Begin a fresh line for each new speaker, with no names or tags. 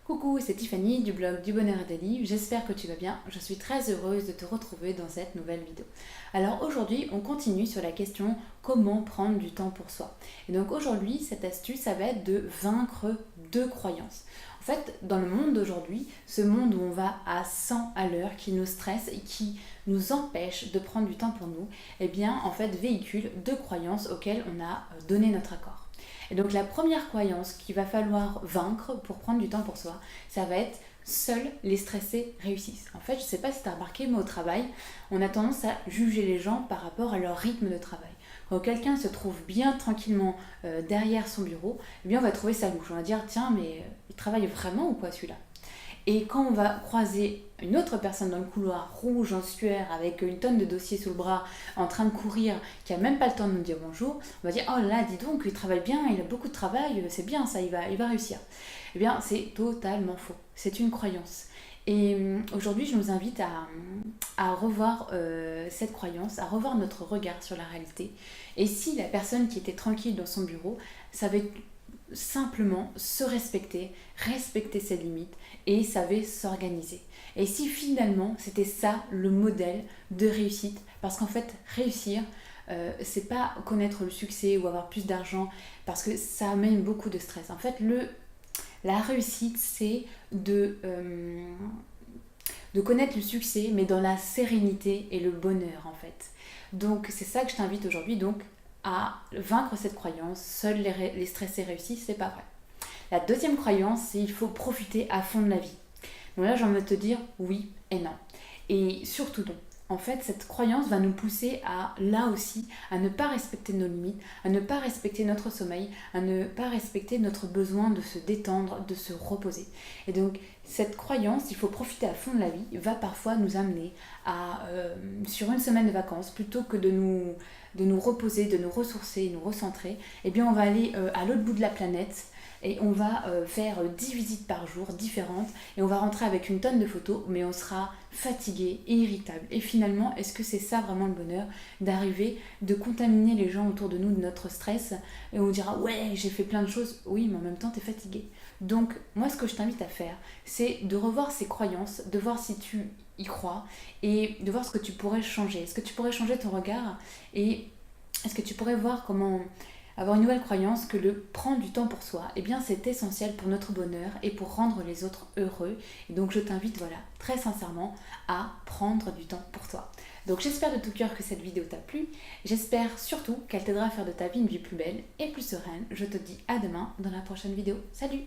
Coucou, c'est Tiffany du blog du Bonheur et des Livres, j'espère que tu vas bien, je suis très heureuse de te retrouver dans cette nouvelle vidéo. Alors aujourd'hui, on continue sur la question comment prendre du temps pour soi. Et donc aujourd'hui, cette astuce, ça va être de vaincre deux croyances. En fait, dans le monde d'aujourd'hui, ce monde où on va à 100 à l'heure, qui nous stresse et qui nous empêche de prendre du temps pour nous, eh bien en fait véhicule deux croyances auxquelles on a donné notre accord. Et donc la première croyance qu'il va falloir vaincre pour prendre du temps pour soi, ça va être seuls les stressés réussissent. En fait, je ne sais pas si tu as remarqué, mais au travail, on a tendance à juger les gens par rapport à leur rythme de travail. Quand quelqu'un se trouve bien tranquillement derrière son bureau, eh bien on va trouver ça louche. On va dire, tiens, mais il travaille vraiment ou quoi celui-là? Et quand on va croiser une autre personne dans le couloir, rouge, en sueur, avec une tonne de dossiers sous le bras, en train de courir, qui n'a même pas le temps de nous dire bonjour, on va dire « Oh là, dis donc, il travaille bien, il a beaucoup de travail, c'est bien ça, il va réussir. » Eh bien, c'est totalement faux. C'est une croyance. Et aujourd'hui, je nous invite à revoir cette croyance, à revoir notre regard sur la réalité. Et si la personne qui était tranquille dans son bureau savait simplement se respecter, respecter ses limites et savait s'organiser. Et si finalement c'était ça le modèle de réussite, parce qu'en fait réussir, c'est pas connaître le succès ou avoir plus d'argent, parce que ça amène beaucoup de stress. En fait, la réussite, c'est de connaître le succès, mais dans la sérénité et le bonheur en fait. Donc c'est ça que je t'invite aujourd'hui, donc à vaincre cette croyance, seuls les stressés réussissent, c'est pas vrai. La deuxième croyance, c'est qu'il faut profiter à fond de la vie. Donc là, j'ai envie de te dire oui et non. Et surtout non. En fait, cette croyance va nous pousser à, là aussi, à ne pas respecter nos limites, à ne pas respecter notre sommeil, à ne pas respecter notre besoin de se détendre, de se reposer. Et donc, cette croyance, il faut profiter à fond de la vie, va parfois nous amener à, sur une semaine de vacances, plutôt que de nous reposer, de nous ressourcer, nous recentrer, eh bien on va aller à l'autre bout de la planète et on va faire 10 visites par jour différentes et on va rentrer avec une tonne de photos, mais on sera fatigué et irritable. Et finalement, est-ce que c'est ça vraiment le bonheur, d'arriver, de contaminer les gens autour de nous de notre stress et on dira ouais j'ai fait plein de choses, oui mais en même temps t'es fatigué. Donc moi ce que je t'invite à faire, c'est de revoir ces croyances, de voir si tu y crois et de voir ce que tu pourrais changer. Est-ce que tu pourrais changer ton regard et est-ce que tu pourrais voir comment avoir une nouvelle croyance que le prendre du temps pour soi, eh bien c'est essentiel pour notre bonheur et pour rendre les autres heureux. Et donc je t'invite, voilà, très sincèrement, à prendre du temps pour toi. Donc j'espère de tout cœur que cette vidéo t'a plu. J'espère surtout qu'elle t'aidera à faire de ta vie une vie plus belle et plus sereine. Je te dis à demain dans la prochaine vidéo. Salut!